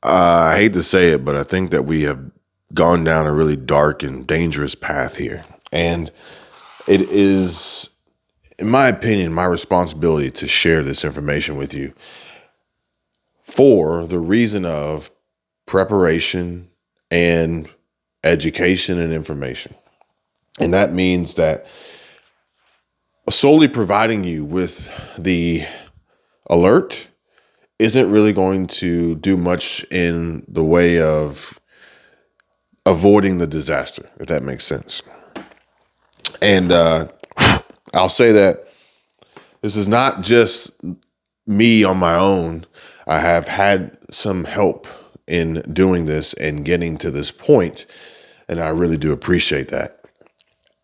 I hate to say it, but I think that we have gone down a really dark and dangerous path here. And it is, in my opinion, my responsibility to share this information with you for the reason of preparation and education and information. And that means that solely providing you with the alert isn't really going to do much in the way of avoiding the disaster, if that makes sense. And I'll say that this is not just me on my own. I have had some help in doing this and getting to this point, and I really do appreciate that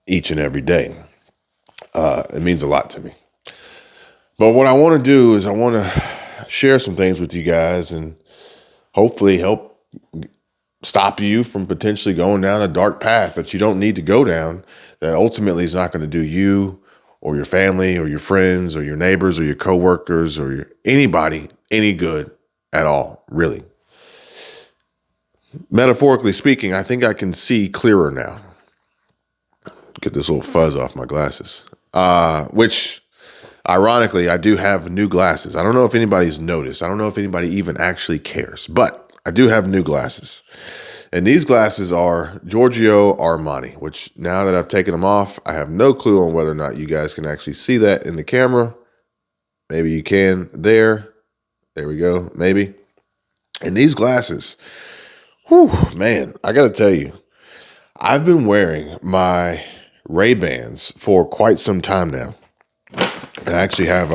each and every day. It means a lot to me. But what I want to do is I want to share some things with you guys and hopefully help stop you from potentially going down a dark path that you don't need to go down, that ultimately is not going to do you or your family or your friends or your neighbors or your coworkers or anybody any good at all, really. Metaphorically speaking, I think I can see clearer now. Get this little fuzz off my glasses, which ironically, I do have new glasses. I don't know if anybody's noticed. I don't know if anybody even actually cares, but I do have new glasses. And these glasses are Giorgio Armani, which now that I've taken them off, I have no clue on whether or not you guys can actually see that in the camera. Maybe you can there. There we go. Maybe. And these glasses, whew, man, I got to tell you, I've been wearing my Ray-Bans for quite some time now. I actually have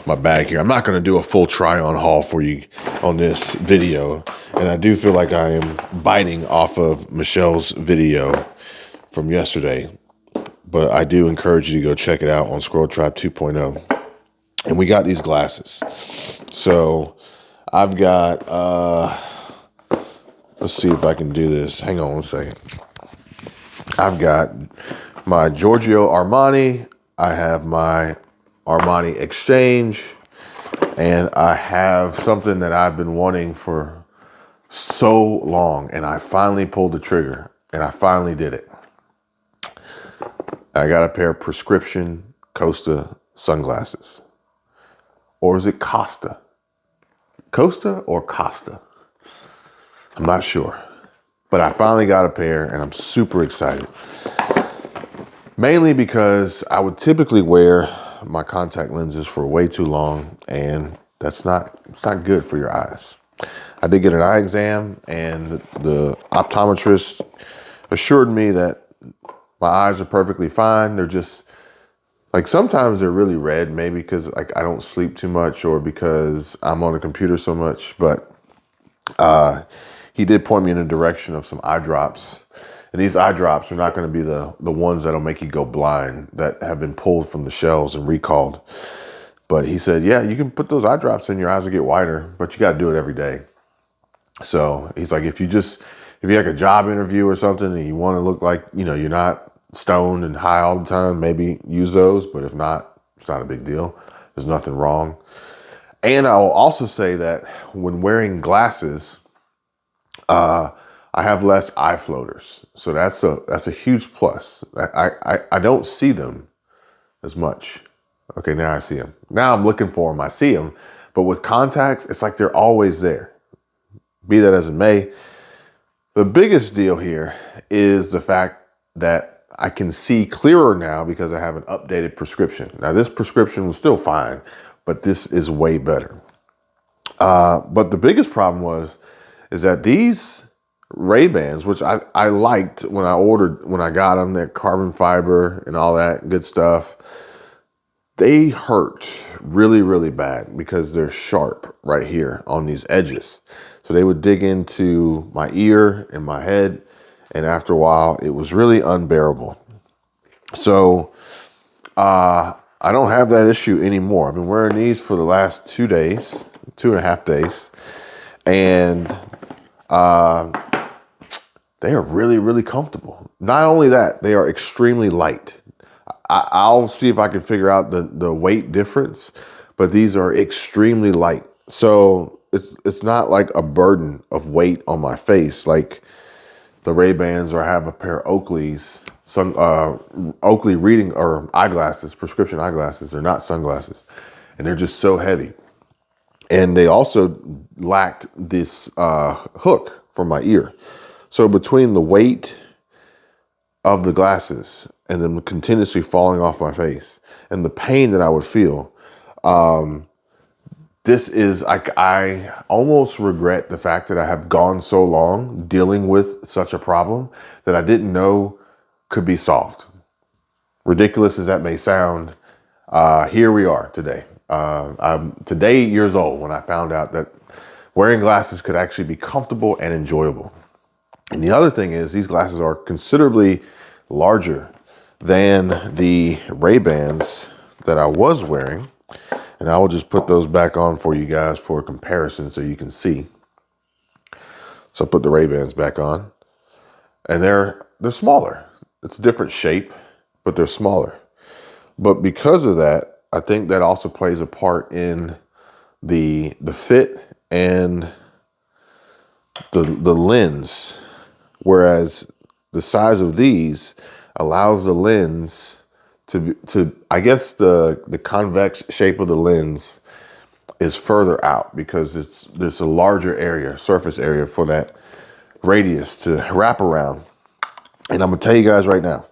my bag here. I'm not going to do a full try-on haul for you on this video, and I do feel like I am biting off of Michelle's video from yesterday, but I do encourage you to go check it out on Squirrel Tribe 2.0. And we got these glasses. So I've got, let's see if I can do this. Hang on one second. I've got my Giorgio Armani. I have my Armani Exchange, and I have something that I've been wanting for so long, and I finally pulled the trigger, and I finally did it. I got a pair of prescription Costa sunglasses. Or is it Costa? Costa or Costa? I'm not sure. But I finally got a pair, and I'm super excited. Mainly because I would typically wear my contact lenses for way too long, and it's not good for your eyes. I did get an eye exam, and the optometrist assured me that my eyes are perfectly fine. They're just like, sometimes they're really red, maybe because like I don't sleep too much or because I'm on the computer so much. But he did point me in the direction of some eye drops. And these eye drops are not going to be the ones that'll make you go blind, that have been pulled from the shelves and recalled. But he said, yeah, you can put those eye drops in, your eyes will get whiter, but you got to do it every day. So he's like, if you have a job interview or something and you want to look like, you're not stoned and high all the time, maybe use those. But if not, it's not a big deal. There's nothing wrong. And I will also say that when wearing glasses, I have less eye floaters. So that's a huge plus. I don't see them as much. Okay, now I see them. Now I'm looking for them, I see them. But with contacts, it's like they're always there. Be that as it may, the biggest deal here is the fact that I can see clearer now because I have an updated prescription. Now this prescription was still fine, but this is way better. But the biggest problem is that these Ray-Bans, which I liked when I got them, that carbon fiber and all that good stuff, they hurt really, really bad because they're sharp right here on these edges. So they would dig into my ear and my head, and after a while, it was really unbearable. So I don't have that issue anymore. I've been wearing these for the last 2.5 days, and they are really, really comfortable. Not only that, they are extremely light. I'll see if I can figure out the weight difference, but these are extremely light. So it's not like a burden of weight on my face like the Ray-Bans, or I have a pair of Oakley's, Oakley reading or eyeglasses, prescription eyeglasses. They're not sunglasses, and they're just so heavy. And they also lacked this hook for my ear. So between the weight of the glasses and them continuously falling off my face and the pain that I would feel, this is, I almost regret the fact that I have gone so long dealing with such a problem that I didn't know could be solved. Ridiculous as that may sound, here we are today. I'm today years old when I found out that wearing glasses could actually be comfortable and enjoyable. And the other thing is these glasses are considerably larger than the Ray-Bans that I was wearing. And I will just put those back on for you guys for a comparison so you can see. So I put the Ray-Bans back on, and they're smaller. It's a different shape, but they're smaller. But because of that, I think that also plays a part in the fit and the lens. Whereas the size of these allows the lens to I guess the convex shape of the lens is further out because there's a larger area, surface area for that radius to wrap around. And I'm gonna tell you guys right now,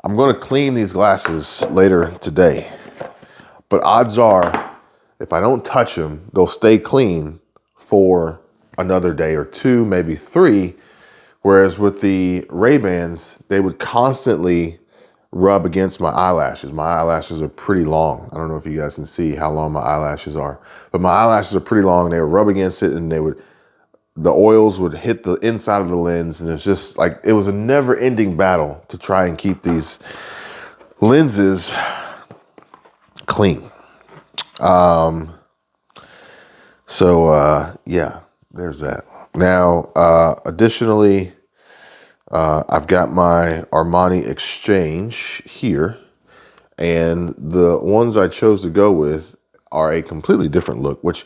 I'm gonna clean these glasses later today. But odds are, if I don't touch them, they'll stay clean for another day or two, maybe 3. Whereas with the Ray-Bans, they would constantly rub against my eyelashes. My eyelashes are pretty long. I don't know if you guys can see how long my eyelashes are, but my eyelashes are pretty long. They would rub against it, and the oils would hit the inside of the lens, and it's just like, it was a never-ending battle to try and keep these lenses clean. Yeah, there's that. Now, additionally, I've got my Armani Exchange here, and the ones I chose to go with are a completely different look, which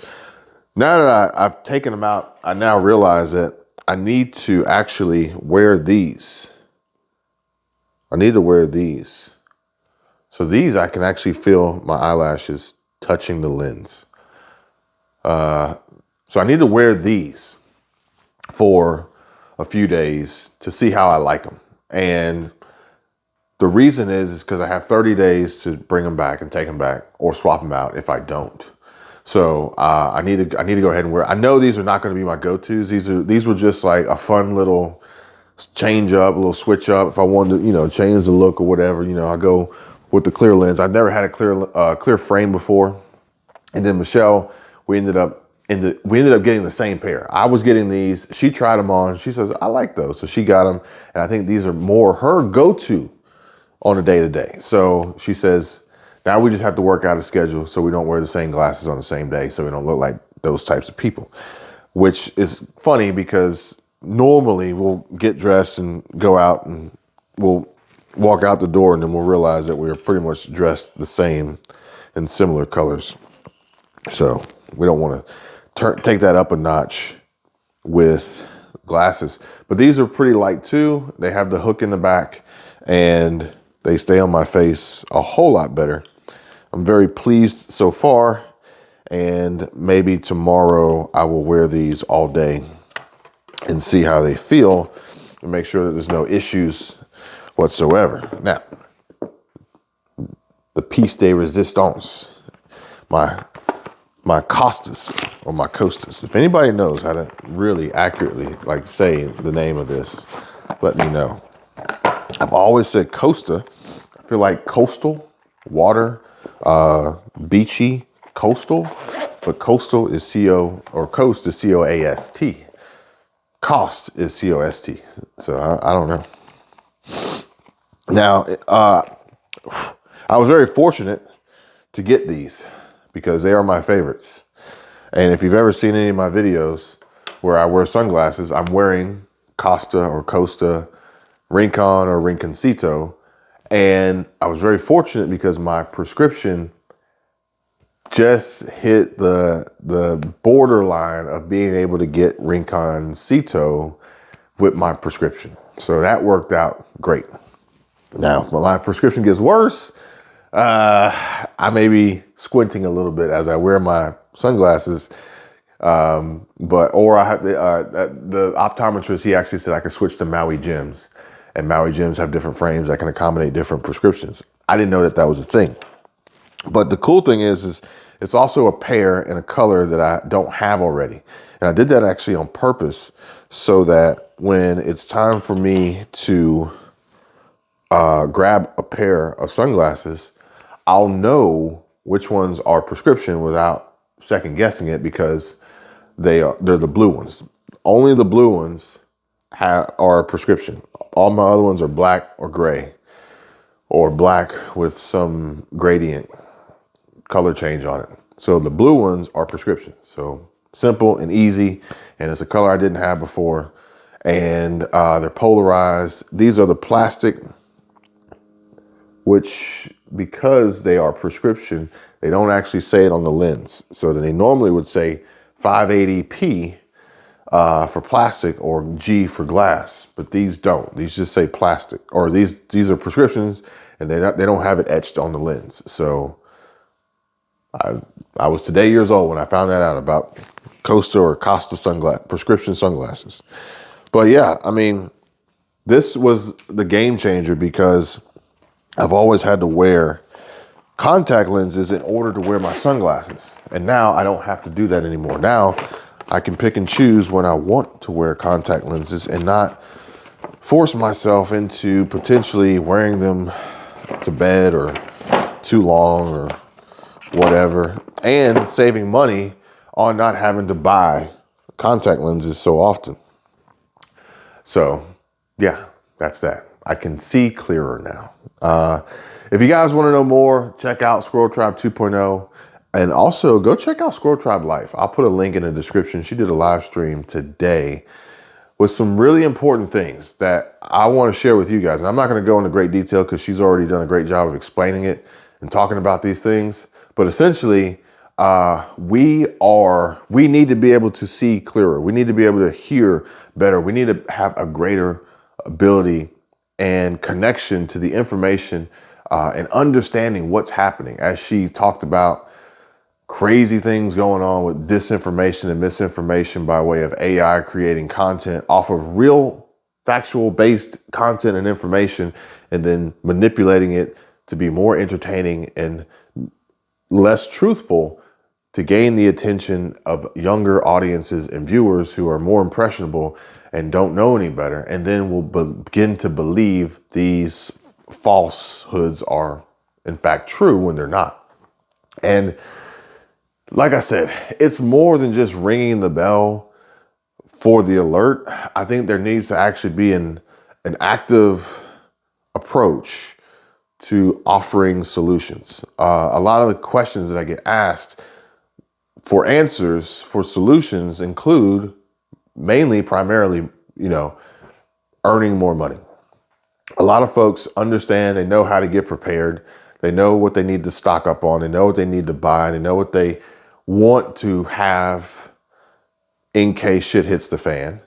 now that I've taken them out, I now realize that I need to actually wear these. I need to wear these. So these, I can actually feel my eyelashes touching the lens. So I need to wear these for a few days to see how I like them. And the reason is because I have 30 days to bring them back and take them back or swap them out if I don't. So I need to go ahead and wear. I know these are not going to be my go-tos. These were just like a fun little change up, a little switch up. If I wanted to, change the look or whatever, I go with the clear lens. I've never had a clear frame before. And then Michelle, we ended up getting the same pair. I was getting these. She tried them on. She says, I like those. So she got them. And I think these are more her go-to on a day-to-day. So she says, now we just have to work out a schedule so we don't wear the same glasses on the same day so we don't look like those types of people. Which is funny because normally we'll get dressed and go out and we'll walk out the door and then we'll realize that we're pretty much dressed the same in similar colors. So we don't want to take that up a notch with glasses. But these are pretty light too. They have the hook in the back and they stay on my face a whole lot better. I'm very pleased so far, and maybe tomorrow I will wear these all day and see how they feel and make sure that there's no issues whatsoever. Now, the piece de resistance, my Costas or my Costas. If anybody knows how to really accurately say the name of this, let me know. I've always said Costa. I feel like coastal, water, beachy, coastal, but coastal is C-O, or coast is C-O-A-S-T. Cost is C-O-S-T. So I don't know. Now, I was very fortunate to get these because they are my favorites. And if you've ever seen any of my videos where I wear sunglasses, I'm wearing Costa or Costa, Rincon or Rinconcito. And I was very fortunate because my prescription just hit the borderline of being able to get Rincon Ceto with my prescription. So that worked out great. Now, if my prescription gets worse, I may be squinting a little bit as I wear my sunglasses. Or I have the optometrist, he actually said I could switch to Maui Gems, and Maui Gems have different frames that can accommodate different prescriptions. I didn't know that was a thing. But the cool thing is it's also a pair and a color that I don't have already. And I did that actually on purpose so that when it's time for me to grab a pair of sunglasses, I'll know which ones are prescription without second guessing it, because they're the blue ones. Only the blue ones are prescription. All my other ones are black or gray, or black with some gradient color change on it. So the blue ones are prescription. So simple and easy, and it's a color I didn't have before. And they're polarized. These are the plastic, which, because they are prescription, they don't actually say it on the lens. So they normally would say 580p for plastic or G for glass, but these don't. These just say plastic, or these are prescriptions, and they don't have it etched on the lens. So I was today years old when I found that out about Costa or Costa prescription sunglasses. But yeah, I mean, this was the game changer, because I've always had to wear contact lenses in order to wear my sunglasses. And now I don't have to do that anymore. Now I can pick and choose when I want to wear contact lenses and not force myself into potentially wearing them to bed or too long or whatever, and saving money on not having to buy contact lenses so often. So yeah, that's that. I can see clearer now. If you guys want to know more, check out Squirrel Tribe 2.0, and also go check out Squirrel Tribe Life. I'll put a link in the description. She did a live stream today with some really important things that I want to share with you guys. And I'm not going to go into great detail because she's already done a great job of explaining it and talking about these things. But essentially, we need to be able to see clearer. We need to be able to hear better. We need to have a greater ability and connection to the information and understanding what's happening. As she talked about crazy things going on with disinformation and misinformation by way of AI creating content off of real factual based content and information, and then manipulating it to be more entertaining and less truthful to gain the attention of younger audiences and viewers who are more impressionable and don't know any better, and then will begin to believe these falsehoods are in fact true when they're not. And like I said, it's more than just ringing the bell for the alert. I think there needs to actually be an active approach to offering solutions. A lot of the questions that I get asked for answers, for solutions, include primarily, earning more money. A lot of folks understand, they know how to get prepared. They know what they need to stock up on. They know what they need to buy. They know what they want to have in case shit hits the fan.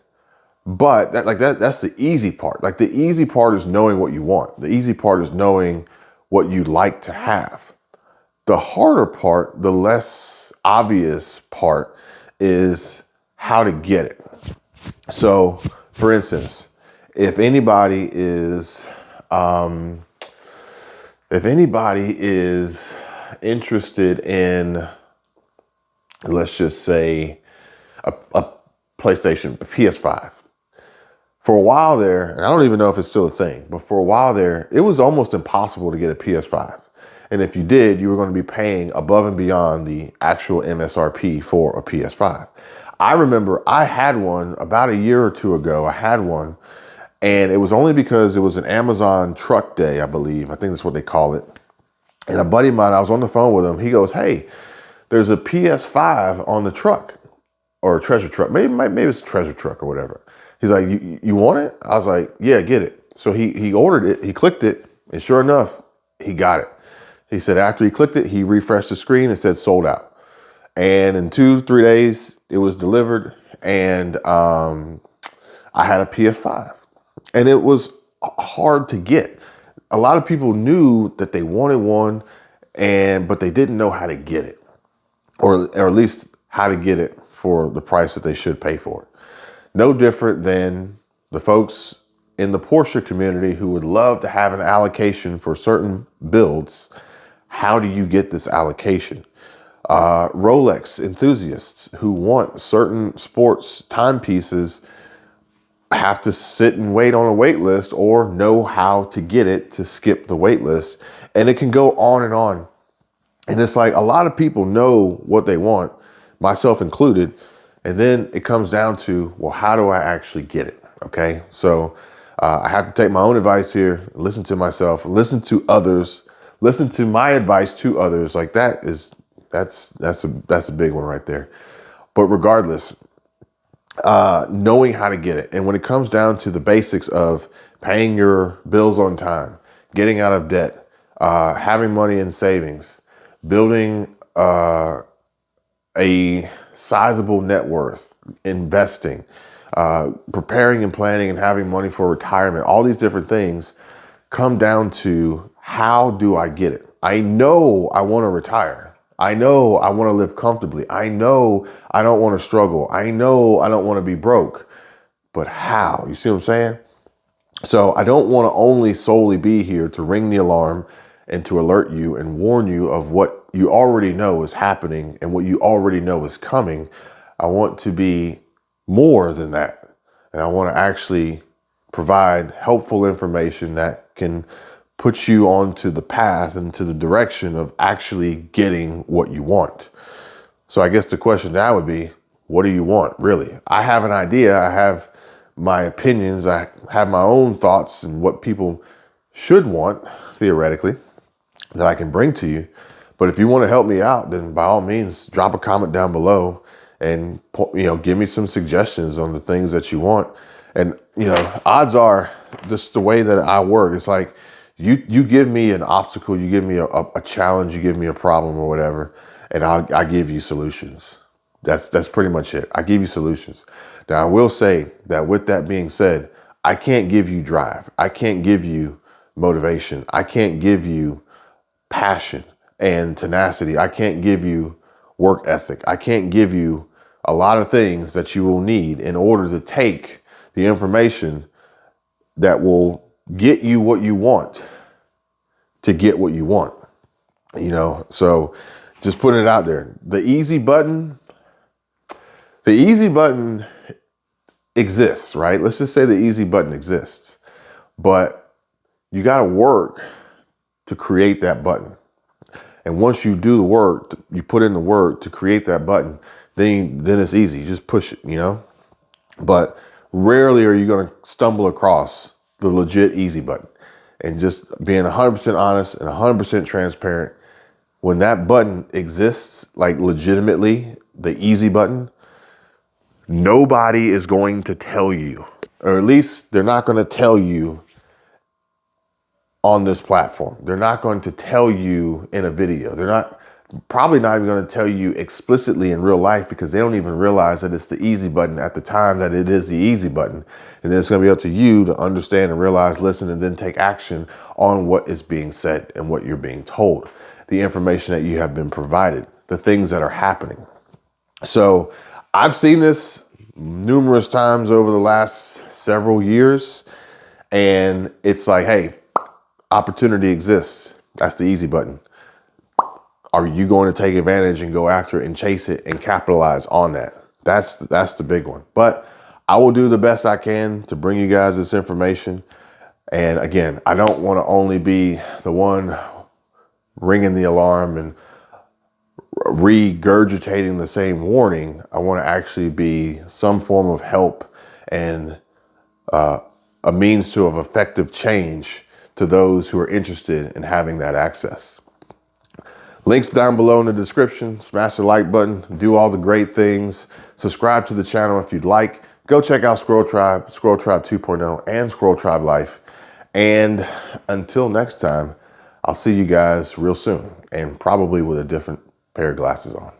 But that's the easy part. Like, the easy part is knowing what you want. The easy part is knowing what you'd like to have. The harder part, the less obvious part, is how to get it. So, for instance, if anybody is interested in, let's just say, a PlayStation, a PS5. For a while there, and I don't even know if it's still a thing, but for a while there, it was almost impossible to get a PS5. And if you did, you were going to be paying above and beyond the actual MSRP for a PS5. I remember I had one about a year or two ago. I had one, and it was only because it was an Amazon truck day, I believe. I think that's what they call it. And a buddy of mine, I was on the phone with him. He goes, "Hey, there's a PS5 on the truck, or a treasure truck. Maybe it's a treasure truck or whatever." He's like, you want it? I was like, "Yeah, get it." So he ordered it. He clicked it, and sure enough, he got it. He said after he clicked it, he refreshed the screen and said sold out. And in 2-3 days, it was delivered, and I had a PS5, and it was hard to get. A lot of people knew that they wanted one, but they didn't know how to get it, or at least how to get it for the price that they should pay for it. No different than the folks in the Porsche community who would love to have an allocation for certain builds. How do you get this allocation? Rolex enthusiasts who want certain sports timepieces have to sit and wait on a wait list, or know how to get it to skip the wait list. And it can go on and on. And it's like a lot of people know what they want, myself included. And then it comes down to, well, how do I actually get it? Okay. So I have to take my own advice here, listen to myself, listen to others, listen to my advice to others. Like that's a big one right there. But regardless, knowing how to get it. And when it comes down to the basics of paying your bills on time, getting out of debt, having money in savings, building a sizable net worth, investing, preparing and planning and having money for retirement, all these different things come down to, how do I get it? I know I want to retire. I know I want to live comfortably. I know I don't want to struggle. I know I don't want to be broke. But how? You see what I'm saying? So I don't want to only solely be here to ring the alarm and to alert you and warn you of what you already know is happening and what you already know is coming. I want to be more than that. And I want to actually provide helpful information that can put you onto the path and to the direction of actually getting what you want. So I guess the question now would be, what do you want, really? I have an idea. I have my opinions. I have my own thoughts and what people should want, theoretically, that I can bring to you. But if you want to help me out, then by all means, drop a comment down below and, give me some suggestions on the things that you want. And, odds are, just the way that I work, it's like, you give me an obstacle, you give me a challenge, you give me a problem or whatever, and I give you solutions. That's pretty much it. I give you solutions. Now, I will say that with that being said, I can't give you drive. I can't give you motivation. I can't give you passion and tenacity. I can't give you work ethic. I can't give you a lot of things that you will need in order to take the information that will get you what you want to get what you want. So just putting it out there. The easy button exists, right? Let's just say the easy button exists, but you got to work to create that button. And once you do the work, you put in the work to create that button, then it's easy. You just push it, But rarely are you going to stumble across the legit easy button. And just being 100% honest and 100% transparent, when that button exists, like legitimately, the easy button, nobody is going to tell you, or at least they're not going to tell you on this platform. They're not going to tell you in a video. They're probably not even going to tell you explicitly in real life, because they don't even realize that it's the easy button at the time that it is the easy button. And then it's going to be up to you to understand and realize, listen, and then take action on what is being said and what you're being told, the information that you have been provided, the things that are happening. So I've seen this numerous times over the last several years, and it's like, hey, opportunity exists. That's the easy button. Are you going to take advantage and go after it and chase it and capitalize on that? That's the big one. But I will do the best I can to bring you guys this information. And again, I don't want to only be the one ringing the alarm and regurgitating the same warning. I want to actually be some form of help and a means of effective change to those who are interested in having that access. Links down below in the description. Smash the like button, do all the great things. Subscribe to the channel if you'd like. Go check out Squirrel Tribe 2.0, and Squirrel Tribe Life. And until next time, I'll see you guys real soon, and probably with a different pair of glasses on.